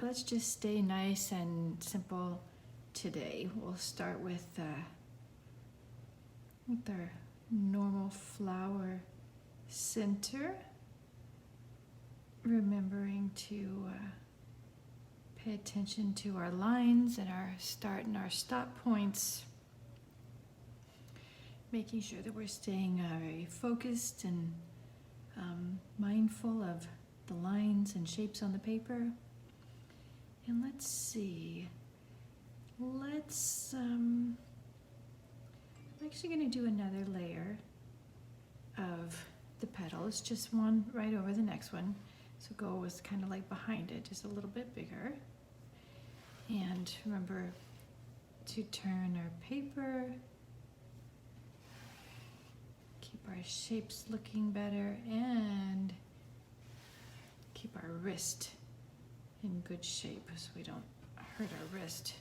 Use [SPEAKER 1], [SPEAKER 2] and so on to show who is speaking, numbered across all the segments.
[SPEAKER 1] let's just stay nice and simple today. We'll start with our normal flower center, remembering to pay attention to our lines and our start and our stop points, making sure that we're staying very focused and mindful of the lines and shapes on the paper. And let's see, I'm actually going to do another layer of the petals, just one right over the next one. So go was kind of like behind it, just a little bit bigger. And remember to turn our paper, keep our shapes looking better, and keep our wrist in good shape so we don't hurt our wrist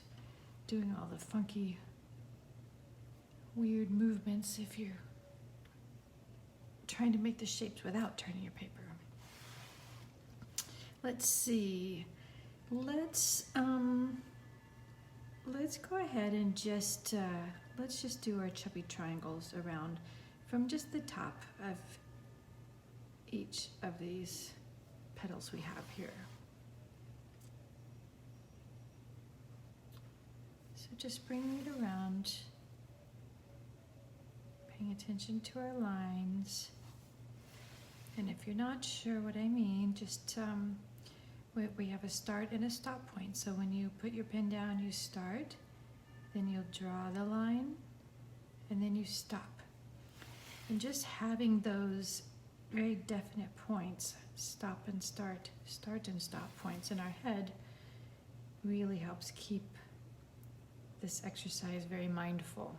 [SPEAKER 1] doing all the funky, weird movements if you're trying to make the shapes without turning your paper. Let's see. Let's go ahead and just let's just do our chubby triangles around from just the top of each of these petals we have here. So just bringing it around, paying attention to our lines. And if you're not sure what I mean, just we have a start and a stop point. So when you put your pen down, you start, then you'll draw the line, and then you stop. And just having those very definite points, stop and start and stop points in our head really helps keep this exercise very mindful.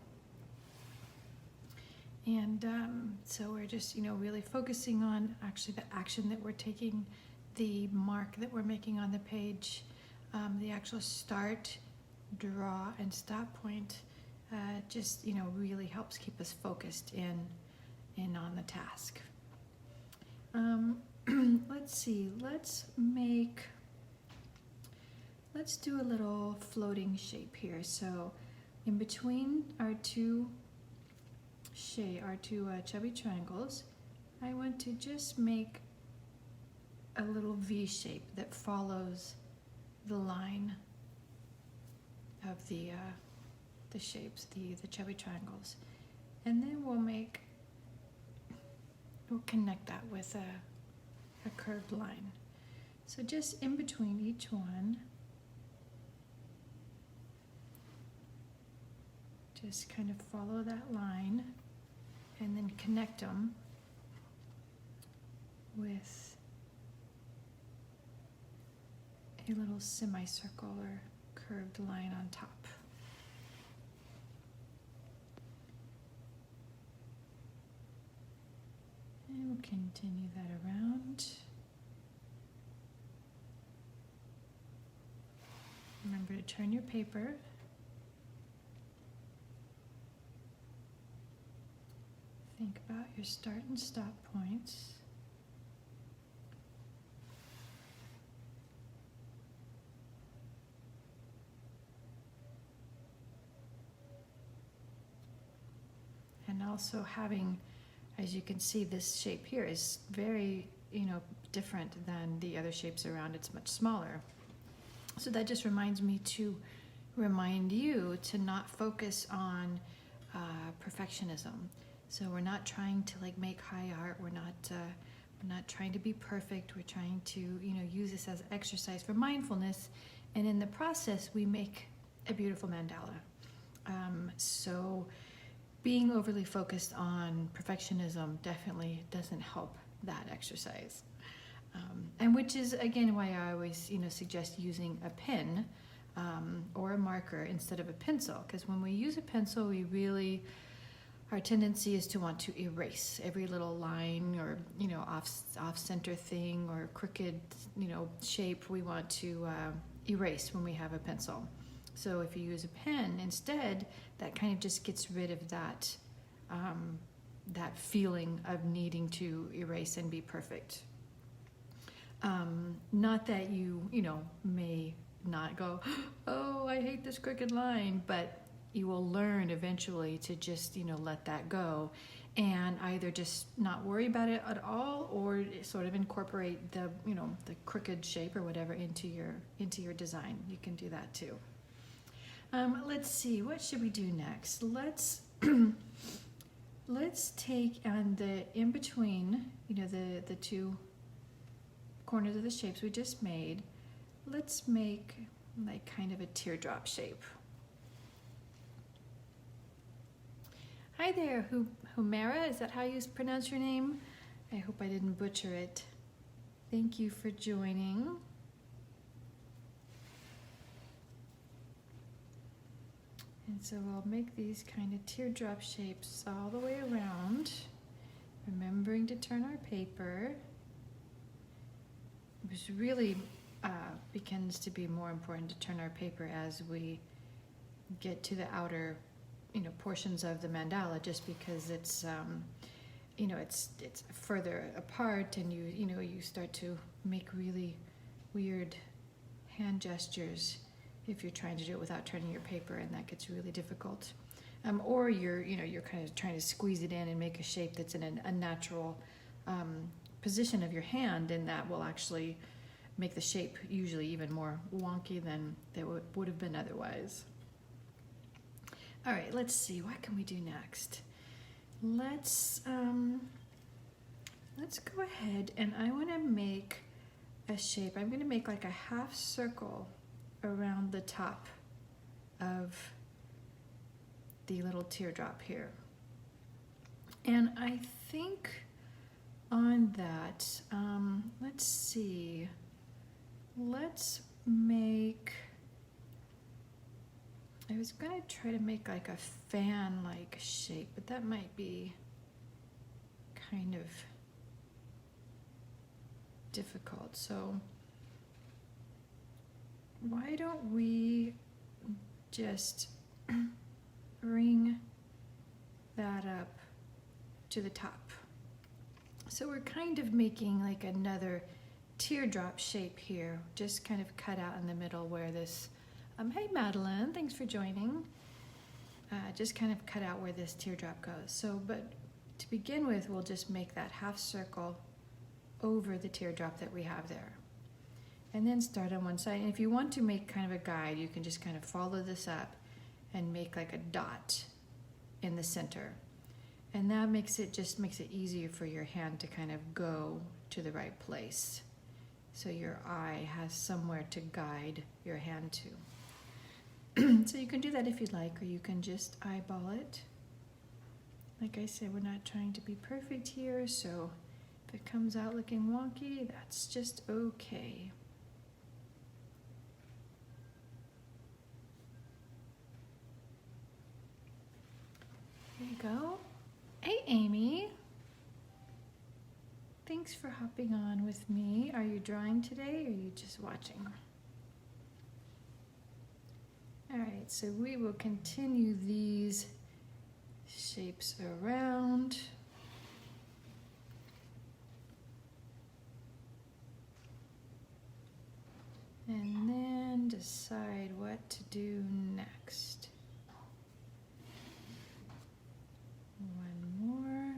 [SPEAKER 1] And so we're just, really focusing on actually the action that we're taking, the mark that we're making on the page, the actual start, draw, and stop point just, really helps keep us focused in on the task. Let's see, let's do a little floating shape here. So in between our two chubby triangles, I want to just make a little V shape that follows the line of the shapes, the chubby triangles, and then we'll connect that with a curved line. So just in between each one, just kind of follow that line and then connect them with a little semicircle or curved line on top. And we'll continue that around. Remember to turn your paper. Think about your start and stop points. And also having, as you can see, this shape here is very, different than the other shapes around. It's much smaller. So that just reminds me to remind you to not focus on perfectionism. So we're not trying to make high art. We're not trying to be perfect. We're trying to, use this as exercise for mindfulness. And in the process, we make a beautiful mandala. So being overly focused on perfectionism definitely doesn't help that exercise. And which is, again, why I always, suggest using a pen or a marker instead of a pencil. Because when we use a pencil, our tendency is to want to erase every little line or, off-center thing or crooked, shape we want to erase when we have a pencil. So if you use a pen instead, that kind of just gets rid of that feeling of needing to erase and be perfect. Not that you may not go, oh, I hate this crooked line, but you will learn eventually to just, let that go and either just not worry about it at all or sort of incorporate the, the crooked shape or whatever into your design. You can do that too. Let's see, what should we do next? Let's take on the in between, the two corners of the shapes we just made. Let's make like kind of a teardrop shape. Hi there, Humera, is that how you pronounce your name? I hope I didn't butcher it. Thank you for joining. And so we'll make these kind of teardrop shapes all the way around, remembering to turn our paper. Which really begins to be more important to turn our paper as we get to the outer portions of the mandala, just because it's it's further apart, and you start to make really weird hand gestures if you're trying to do it without turning your paper, and that gets really difficult. Or you're kind of trying to squeeze it in and make a shape that's in a natural position of your hand, and that will actually make the shape usually even more wonky than it would have been otherwise. All right, let's see, what can we do next? Let's go ahead, and I want to make a shape. I'm going to make like a half circle around the top of the little teardrop here. And I think on that, let's see, let's make, I was going to try to make like a fan-like shape, but that might be kind of difficult. So why don't we just bring that up to the top? So we're kind of making like another teardrop shape here, just kind of cut out in the middle where this, hey Madeline, thanks for joining. Just kind of cut out where this teardrop goes. So, but to begin with, we'll just make that half circle over the teardrop that we have there. And then start on one side. And if you want to make kind of a guide, you can just kind of follow this up and make like a dot in the center. And that makes it easier for your hand to kind of go to the right place. So your eye has somewhere to guide your hand to. So you can do that if you'd like, or you can just eyeball it. Like I said, we're not trying to be perfect here, so if it comes out looking wonky, that's just okay. There you go. Hey, Amy. Thanks for hopping on with me. Are you drawing today, or are you just watching? All right, so we will continue these shapes around. And then decide what to do next. One more.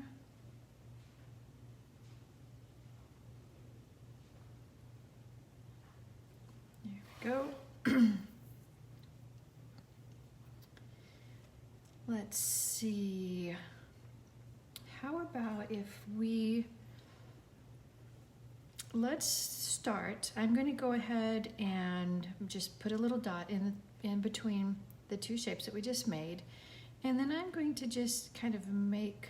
[SPEAKER 1] There we go. Let's see. How about if let's start. I'm going to go ahead and just put a little dot in between the two shapes that we just made. And then I'm going to just kind of make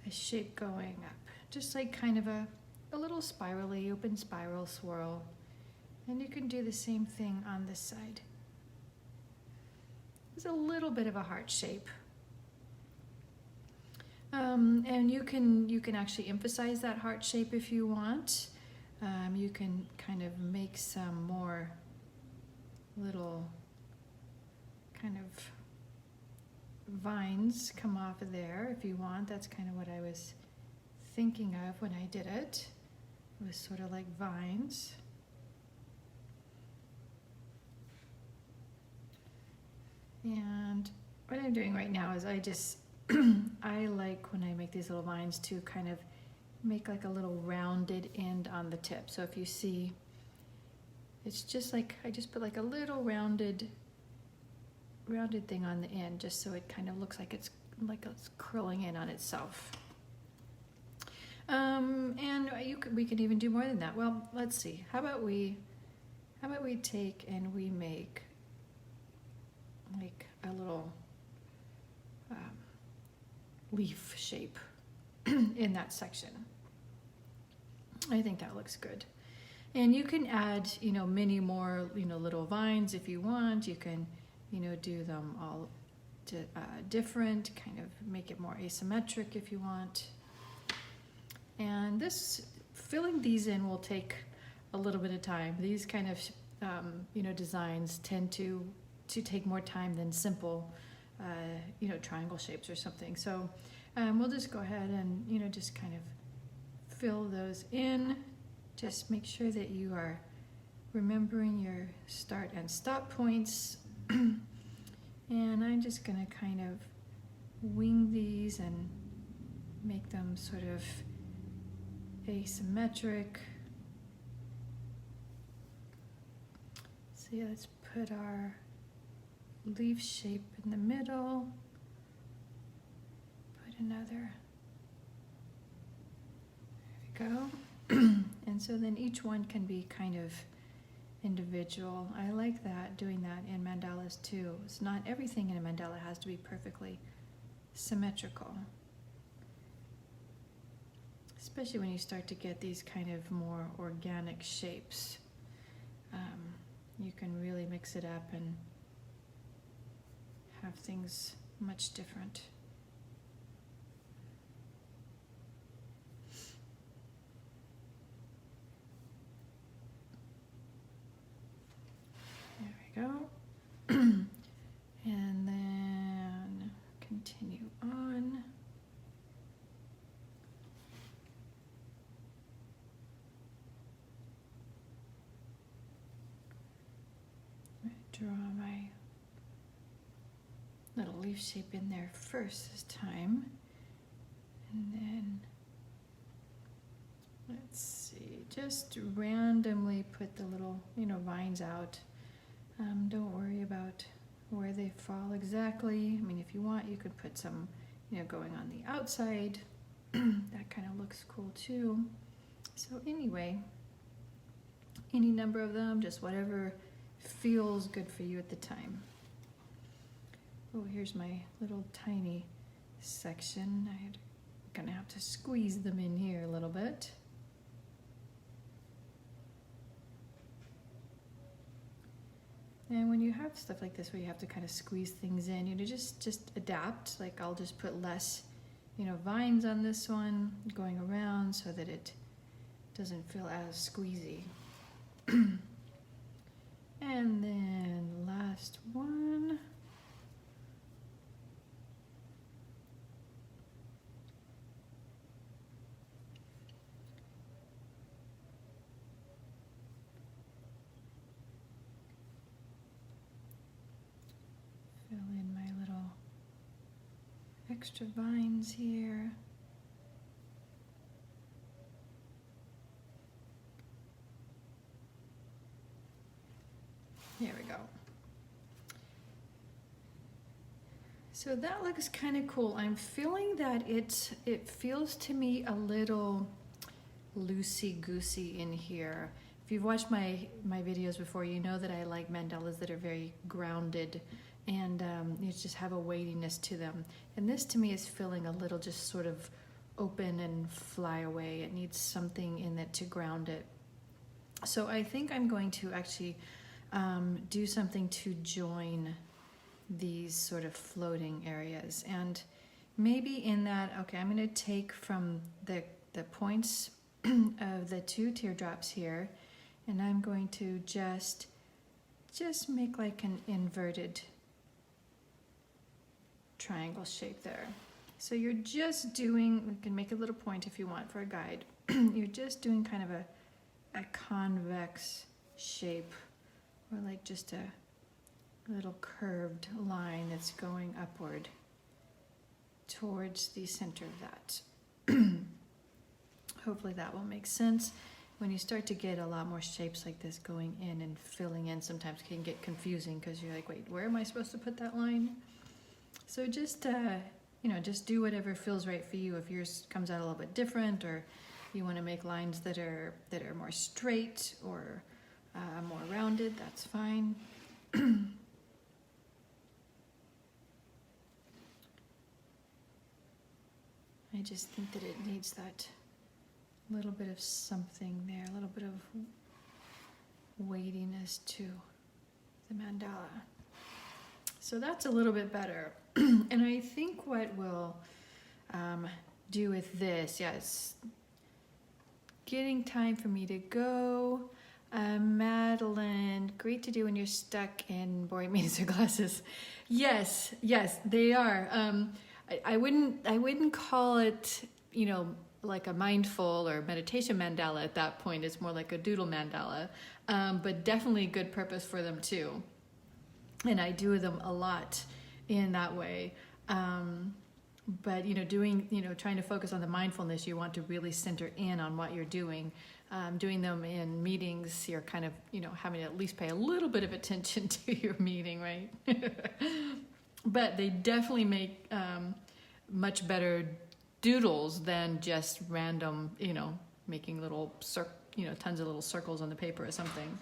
[SPEAKER 1] a shape going up. Just like kind of a little spirally, open spiral swirl. And you can do the same thing on this side. It's a little bit of a heart shape. And you can actually emphasize that heart shape if you want. You can kind of make some more little kind of vines come off of there if you want. That's kind of what I was thinking of when I did it. with sort of like vines. And what I'm doing right now is I just, I like when I make these little vines to kind of make like a little rounded end on the tip. So if you see, it's just like, I just put like a little rounded thing on the end, just so it kind of looks like it's curling in on itself. And we could even do more than that. Well, let's see. How about we take and we make like a little leaf shape in that section. I think that looks good. And you can add, many more, little vines if you want. You can, do them all different, kind of make it more asymmetric if you want. And filling these in will take a little bit of time. These kind of, designs tend to take more time than simple, triangle shapes or something. So we'll just go ahead and, just kind of fill those in. Just make sure that you are remembering your start and stop points. And I'm just going to kind of wing these and make them sort of asymmetric. So yeah, let's put our leaf shape in the middle. Put another. There we go. And so then each one can be kind of individual. I like that, doing that in mandalas too. It's not everything in a mandala has to be perfectly symmetrical. Especially when you start to get these kind of more organic shapes. You can really mix it up and have things much different. There we go. And then continue on. Draw my little leaf shape in there first this time, and then let's see, just randomly put the little vines out. Don't worry about where they fall exactly. I mean, if you want, you could put some going on the outside. That kind of looks cool too. So anyway, any number of them, just whatever feels good for you at the time. Oh, here's my little tiny section. I'm gonna have to squeeze them in here a little bit. And when you have stuff like this where you have to kind of squeeze things in, just adapt. Like I'll just put less, vines on this one going around so that it doesn't feel as squeezy. And then last one. Fill in my little extra vines here. There we go. So that looks kind of cool. I'm feeling that it feels to me a little loosey-goosey in here. If you've watched my videos before, you know that I like mandalas that are very grounded and you just have a weightiness to them. And this to me is feeling a little just sort of open and fly away. It needs something in it to ground it. So I think I'm going to actually do something to join these sort of floating areas. And maybe in that, okay, I'm going to take from the points of the two teardrops here, and I'm going to just make like an inverted triangle shape there. So you're just doing, you can make a little point if you want for a guide. you're just doing kind of a convex shape, or like just a little curved line that's going upward towards the center of that. Hopefully that will make sense. When you start to get a lot more shapes like this going in and filling in, sometimes it can get confusing because you're like, wait, where am I supposed to put that line? So just, just do whatever feels right for you. If yours comes out a little bit different, or you want to make lines that are more straight or more rounded, that's fine. I just think that it needs that little bit of something there, a little bit of weightiness to the mandala. So that's a little bit better. And I think what we'll do with this, yes, getting time for me to go. Madeline, great to do when you're stuck in boring meetings or classes. Yes, they are. I wouldn't call it, like a mindful or meditation mandala at that point. It's more like a doodle mandala, but definitely a good purpose for them too. And I do them a lot in that way. But trying to focus on the mindfulness, you want to really center in on what you're doing. Doing them in meetings, you're kind of, having to at least pay a little bit of attention to your meeting, right? But they definitely make much better doodles than just random, making little tons of little circles on the paper or something.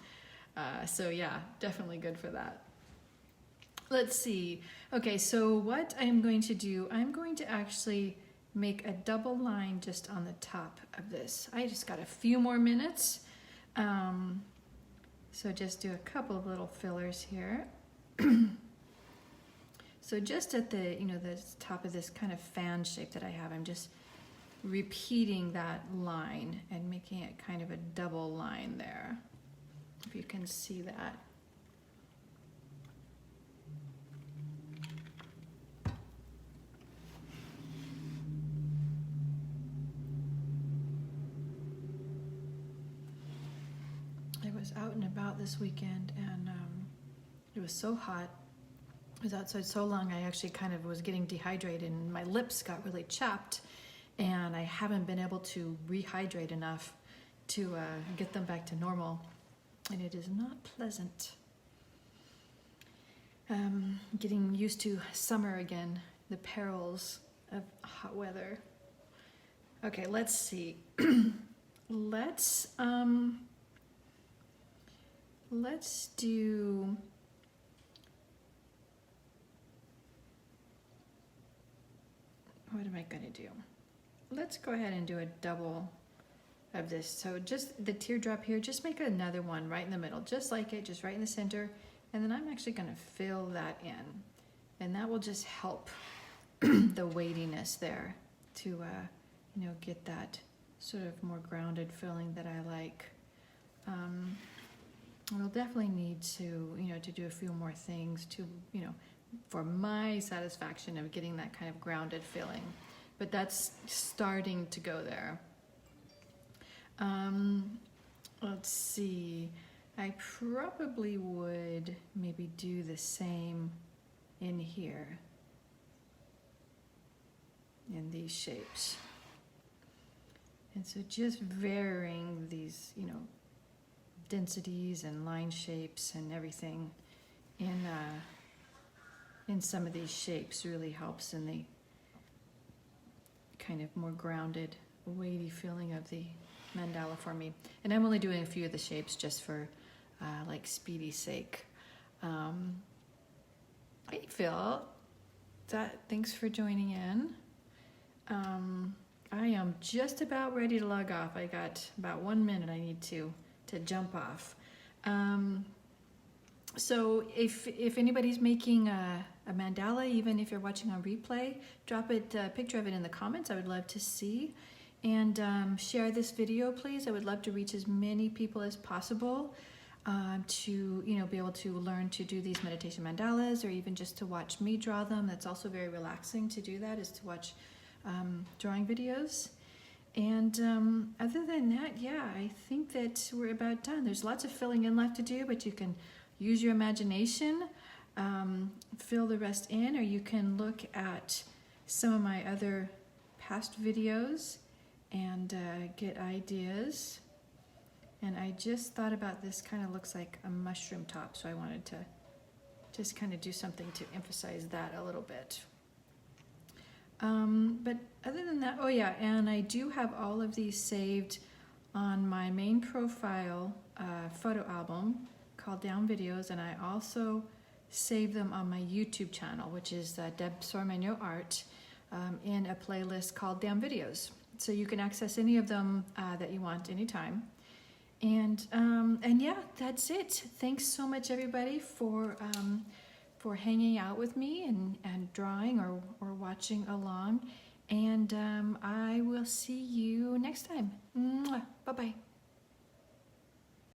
[SPEAKER 1] So yeah, definitely good for that. Let's see. Okay, so what I'm going to do, I'm going to actually make a double line just on the top of this. I just got a few more minutes. So just do a couple of little fillers here. So just at the, the top of this kind of fan shape that I have, I'm just repeating that line and making it kind of a double line there. If you can see that. I was out and about this weekend, and it was so hot. I was outside so long, I actually kind of was getting dehydrated, and my lips got really chapped, and I haven't been able to rehydrate enough to get them back to normal, and it is not pleasant. Getting used to summer again, the perils of hot weather. Okay, let's see. Let's do, what am I going to do? Let's go ahead and do a double of this. So just the teardrop here, just make another one right in the middle, just like it, just right in the center. And then I'm actually going to fill that in. And that will just help the weightiness there to, get that sort of more grounded feeling that I like. We'll definitely need to, to do a few more things to, for my satisfaction of getting that kind of grounded feeling. But that's starting to go there. Let's see. I probably would maybe do the same in here, in these shapes. And so just varying these, densities and line shapes and everything in some of these shapes really helps in the kind of more grounded, weighty feeling of the mandala for me. And I'm only doing a few of the shapes just for like speedy sake. Hey Phil, thanks for joining in. I am just about ready to log off. I got about 1 minute I need to jump off. So if anybody's making a mandala, even if you're watching on replay, drop a picture of it in the comments. I would love to see. And share this video, please. I would love to reach as many people as possible to be able to learn to do these meditation mandalas, or even just to watch me draw them. That's also very relaxing to do that, is to watch drawing videos. And other than that, yeah, I think that we're about done. There's lots of filling in left to do, but you can use your imagination, fill the rest in, or you can look at some of my other past videos and get ideas. And I just thought about this, kind of looks like a mushroom top, so I wanted to just kind of do something to emphasize that a little bit. But other than that, oh yeah, and I do have all of these saved on my main profile photo album called DAMM Videos, and I also save them on my YouTube channel, which is Deb Sormenio Art, in a playlist called DAMM Videos. So you can access any of them that you want anytime. And yeah, that's it. Thanks so much, everybody, for hanging out with me and drawing or watching along. And I will see you next time. Bye-bye.